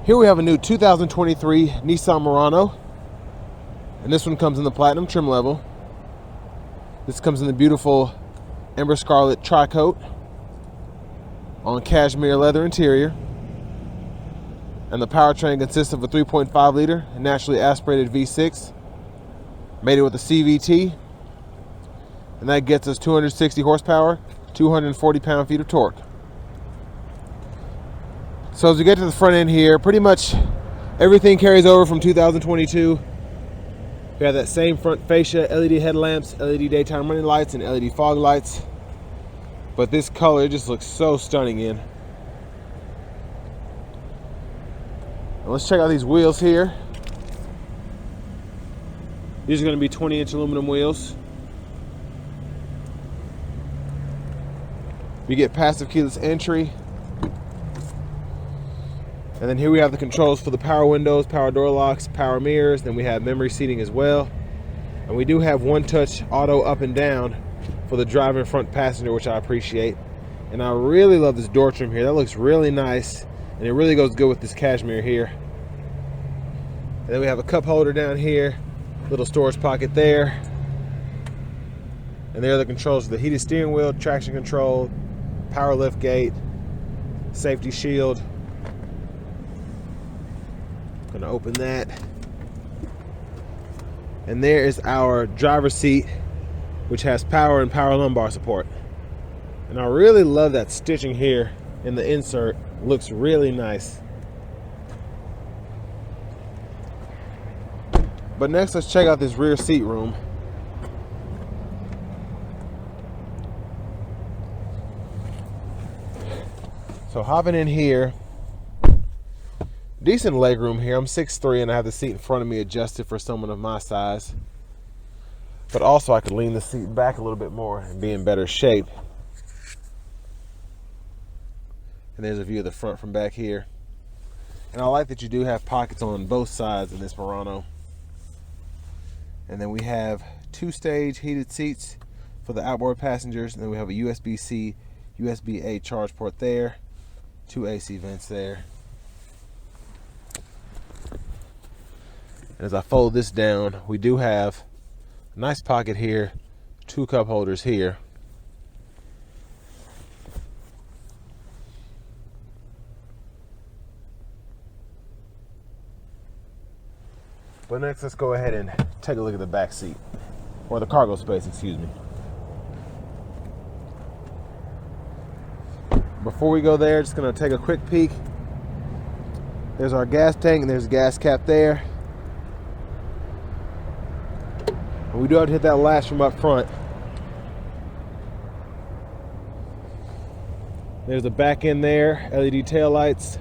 Here we have a new 2023 Nissan Murano, and this one comes in the Platinum trim level. This comes in the beautiful ember scarlet tri-coat on cashmere leather interior, and the powertrain consists of a 3.5 liter naturally aspirated V6 mated with a CVT, and that gets us 260 horsepower, 240 pound-feet of torque. So as we get to the front end here, pretty much everything carries over from 2022. We have that same front fascia, LED headlamps, LED daytime running lights, and LED fog lights. But this color just looks so stunning in. And let's check out these wheels here. These are going to be 20-inch aluminum wheels. We get passive keyless entry. And then here we have the controls for the power windows, power door locks, power mirrors. Then we have memory seating as well. And we do have one-touch auto up and down for the driver and front passenger, which I appreciate. And I really love this door trim here. That looks really nice, and it really goes good with this cashmere here. And then we have a cup holder down here, little storage pocket there. And there are the controls for the heated steering wheel, traction control, power lift gate, safety shield. Gonna open that. And there is our driver's seat, which has power and power lumbar support. And I really love that stitching here in the insert. Looks really nice. But next, let's check out this rear seat room. So hopping in here, decent leg room here. I'm 6'3" and I have the seat in front of me adjusted for someone of my size. But also I could lean the seat back a little bit more and be in better shape. And there's a view of the front from back here. And I like that you do have pockets on both sides in this Murano. And then we have 2-stage heated seats for the outboard passengers. And then we have a USB-C, USB-A charge port there. 2 AC vents there. And as I fold this down, we do have a nice pocket here, 2 cup holders here. But next, let's go ahead and take a look at the back seat, or the cargo space, excuse me. Before we go there, just gonna take a quick peek. There's our gas tank, and there's a gas cap there. And we do have to hit that latch from up front. There's the back end there, LED tail lights.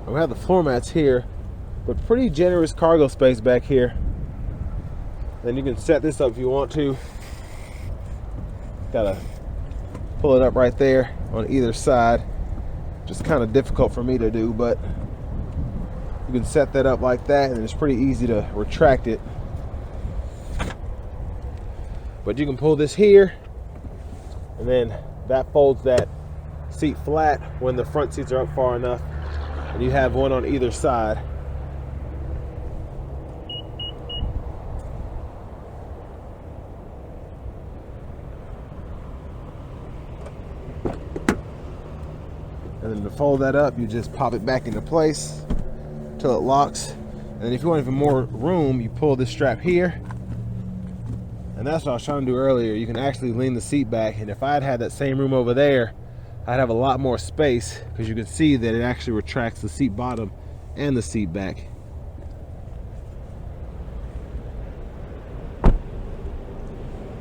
We have the floor mats here, but pretty generous cargo space back here. Then you can set this up if you want to. Gotta pull it up right there on either side. Just kind of difficult for me to do, but you can set that up like that, and it's pretty easy to retract it. But you can pull this here, and then that folds that seat flat when the front seats are up far enough. And you have one on either side. And then to fold that up, you just pop it back into place till it locks. And then if you want even more room, you pull this strap here. And that's what I was trying to do earlier. You can actually lean the seat back. And if I had had that same room over there, I'd have a lot more space, because you can see that it actually retracts the seat bottom and the seat back.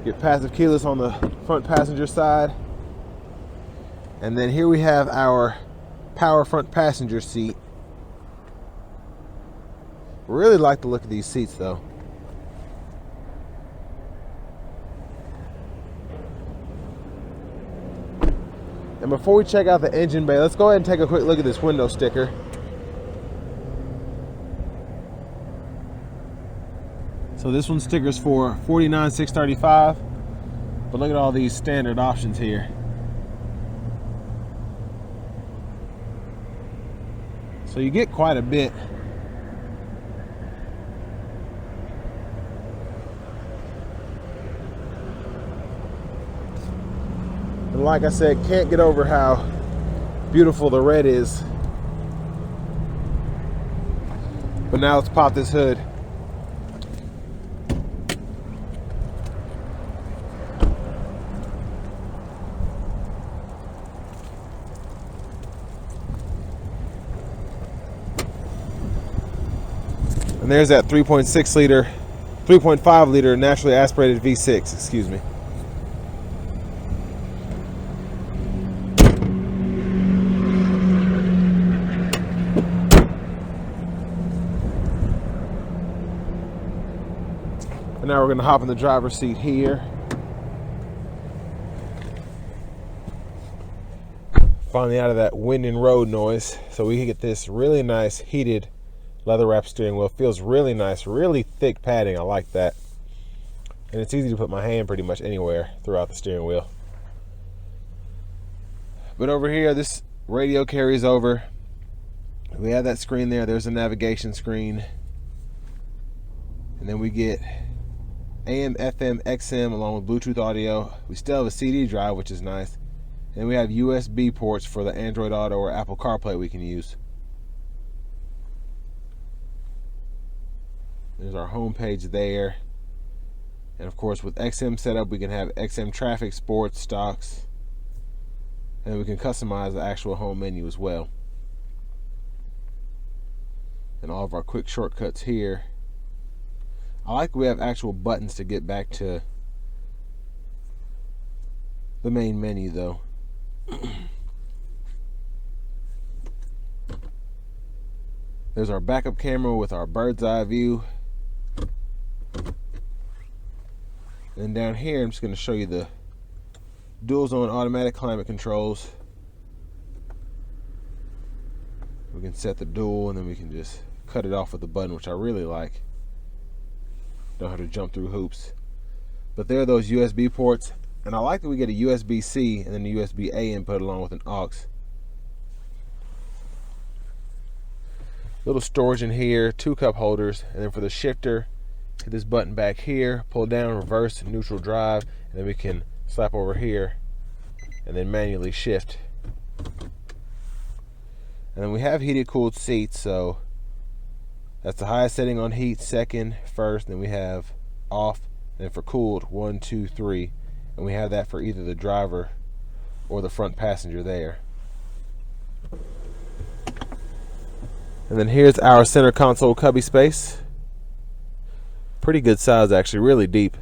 Get passive keyless on the front passenger side. And then here we have our power front passenger seat. Really like the look of these seats though. And before we check out the engine bay, let's go ahead and take a quick look at this window sticker. So this one stickers for $49,635, but look at all these standard options here. So you get quite a bit. And like I said, can't get over how beautiful the red is. But now let's pop this hood. And there's that 3.5 liter naturally aspirated V6, excuse me. And now we're going to hop in the driver's seat here. Finally out of that wind and road noise, so we can get this really nice heated leather wrap steering wheel. Feels really nice, really thick padding. I like that. And it's easy to put my hand pretty much anywhere throughout the steering wheel. But over here, this radio carries over. We have that screen there. There's a navigation screen. And then we get AM, FM, XM along with Bluetooth audio. We still have a CD drive, which is nice. And we have USB ports for the Android Auto or Apple CarPlay we can use. There's our home page there. And of course, with XM setup, we can have XM traffic, sports, stocks. And we can customize the actual home menu as well. And all of our quick shortcuts here. I like we have actual buttons to get back to the main menu though. There's our backup camera with our bird's eye view. And down here, I'm just going to show you the dual zone automatic climate controls. We can set the dual and then we can just cut it off with the button, which I really like. Don't have to jump through hoops. But there are those USB ports, and I like that we get a USB-C and then a USB-A input along with an aux. Little storage in here, 2 cup holders, and then for the shifter, hit this button back here, pull down, reverse, neutral drive, and then we can slap over here and then manually shift. And then we have heated cooled seats, so that's the highest setting on heat, second, first, then we have off, and then for cooled, 1, 2, 3, and we have that for either the driver or the front passenger there. And then here's our center console cubby space. Pretty good size actually, really deep.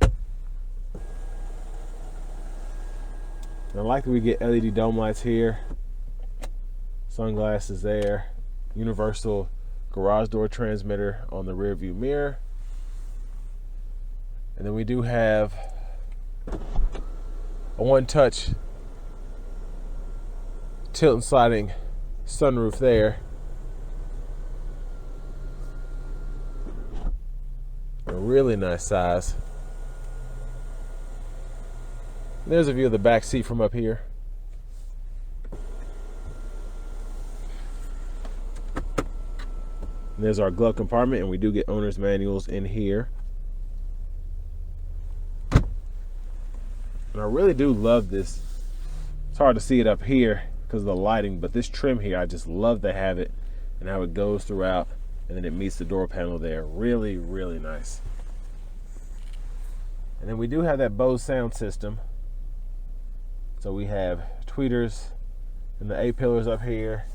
And I like that we get LED dome lights here, sunglasses there, universal garage door transmitter on the rear view mirror. And then we do have a one-touch tilt and sliding sunroof there. A really nice size. And there's a view of the back seat from up here. And there's our glove compartment, and we do get owner's manuals in here. And I really do love this. It's hard to see it up here because of the lighting, but this trim here, I just love to have it and how it goes throughout, and then it meets the door panel there. Really, really nice. And then we do have that Bose sound system. So we have tweeters and the A-pillars up here,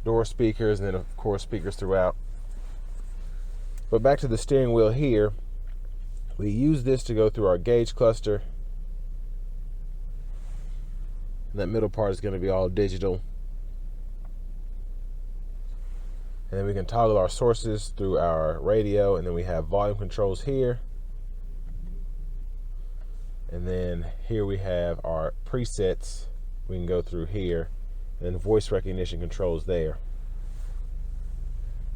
door speakers, and then of course speakers throughout. But back to the steering wheel here, we use this to go through our gauge cluster. And that middle part is going to be all digital. And then we can toggle our sources through our radio, and then we have volume controls here. And then here we have our presets we can go through here, and then voice recognition controls there.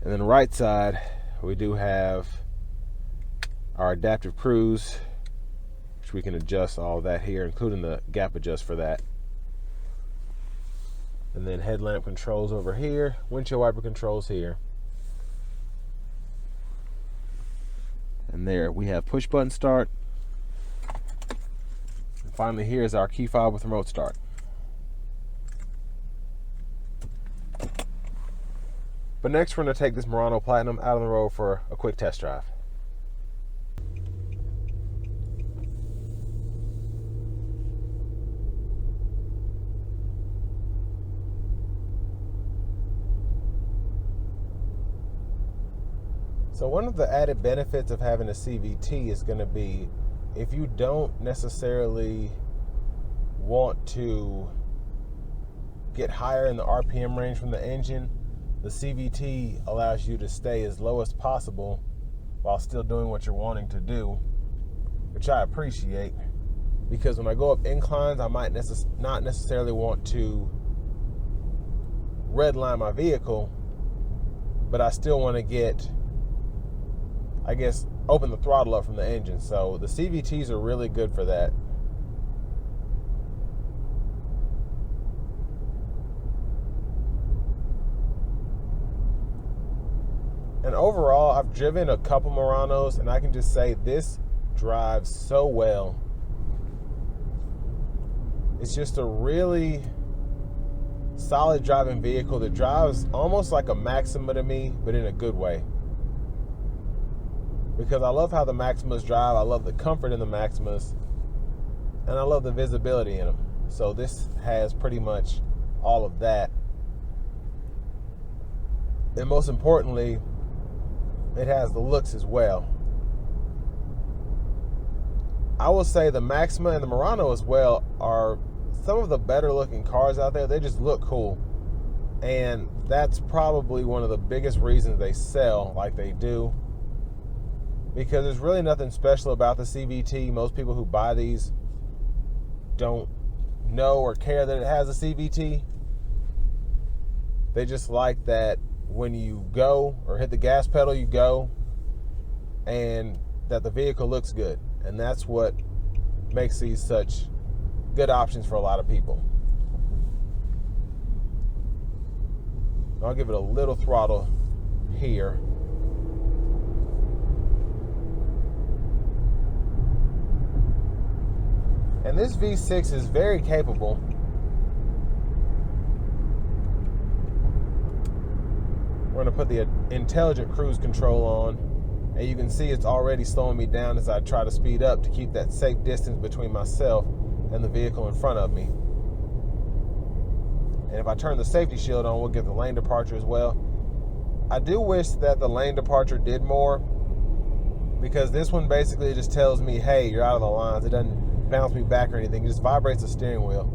And then the right side, we do have our adaptive cruise, which we can adjust all that here, including the gap adjust for that. And then headlamp controls over here, windshield wiper controls here. And there we have push button start. And finally, here's our key fob with remote start. But next, we're going to take this Murano Platinum out on the road for a quick test drive. So one of the added benefits of having a CVT is going to be, if you don't necessarily want to get higher in the RPM range from the engine, the CVT allows you to stay as low as possible while still doing what you're wanting to do, which I appreciate, because when I go up inclines, I might not necessarily want to redline my vehicle, but I still want to get, I guess, open the throttle up from the engine. So the CVTs are really good for that. And overall, I've driven a couple Muranos, and I can just say this drives so well. It's just a really solid driving vehicle that drives almost like a Maxima to me, but in a good way. Because I love how the Maximas drive, I love the comfort in the Maximas, and I love the visibility in them. So this has pretty much all of that. And most importantly, it has the looks as well. I will say the Maxima and the Murano as well are some of the better looking cars out there. They just look cool. And that's probably one of the biggest reasons they sell like they do. Because there's really nothing special about the CVT. Most people who buy these don't know or care that it has a CVT. They just like that when you go or hit the gas pedal, you go, and that the vehicle looks good. And that's what makes these such good options for a lot of people. I'll give it a little throttle here. And this V6 is very capable. We're going to put the intelligent cruise control on, and you can see it's already slowing me down as I try to speed up to keep that safe distance between myself and the vehicle in front of me. And if I turn the safety shield on, we'll get the lane departure as well. I do wish that the lane departure did more, because this one basically just tells me, hey, you're out of the lines. It doesn't bounce me back or anything. It just vibrates the steering wheel.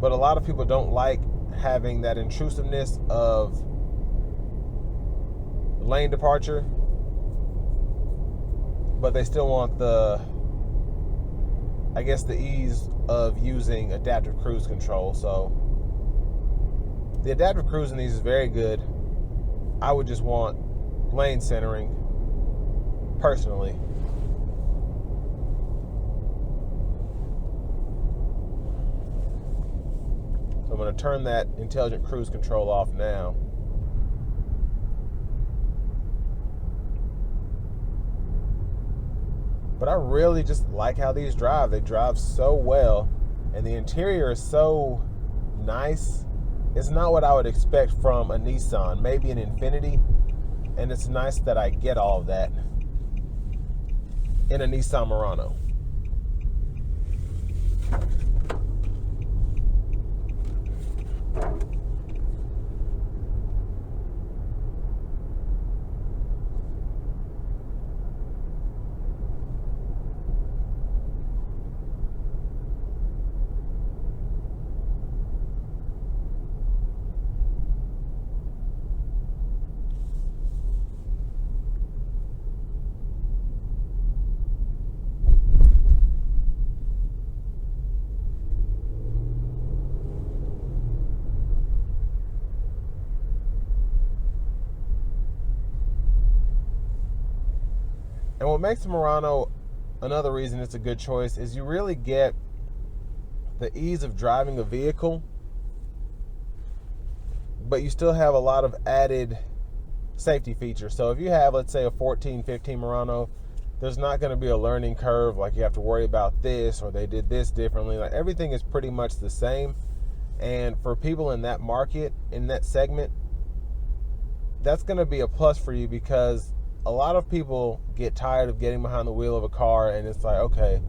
But a lot of people don't like having that intrusiveness of lane departure, but they still want the, I guess, the ease of using adaptive cruise control. So the adaptive cruise in these is very good. I would just want lane centering personally. So I'm going to turn that intelligent cruise control off now. But I really just like how these drive. They drive so well, and the interior is so nice. It's not what I would expect from a Nissan, maybe an Infiniti, and it's nice that I get all of that in a Nissan Murano. And what makes the Murano another reason it's a good choice is you really get the ease of driving a vehicle, but you still have a lot of added safety features. So if you have, let's say, a 14, 15 Murano, there's not going to be a learning curve, like you have to worry about this or they did this differently. Like, everything is pretty much the same. And for people in that market, in that segment, that's going to be a plus for you, because a lot of people get tired of getting behind the wheel of a car and it's like, okay,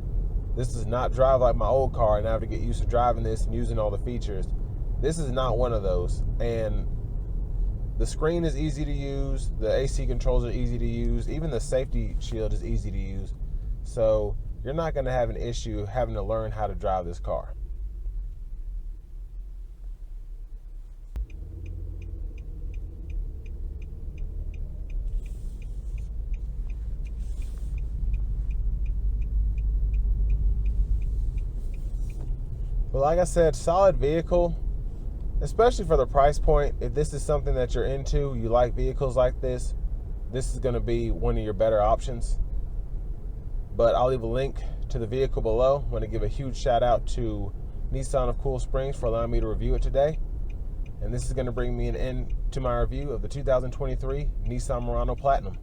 this does not drive like my old car and I have to get used to driving this and using all the features. This is not one of those. And the screen is easy to use, the AC controls are easy to use, even the safety shield is easy to use. So you're not going to have an issue having to learn how to drive this car. But like I said, solid vehicle, especially for the price point. If this is something that you're into, you like vehicles like this is going to be one of your better options. But I'll leave a link to the vehicle below. I want to give a huge shout out to Nissan of Cool Springs for allowing me to review it today. And this is going to bring me an end to my review of the 2023 Nissan Murano Platinum.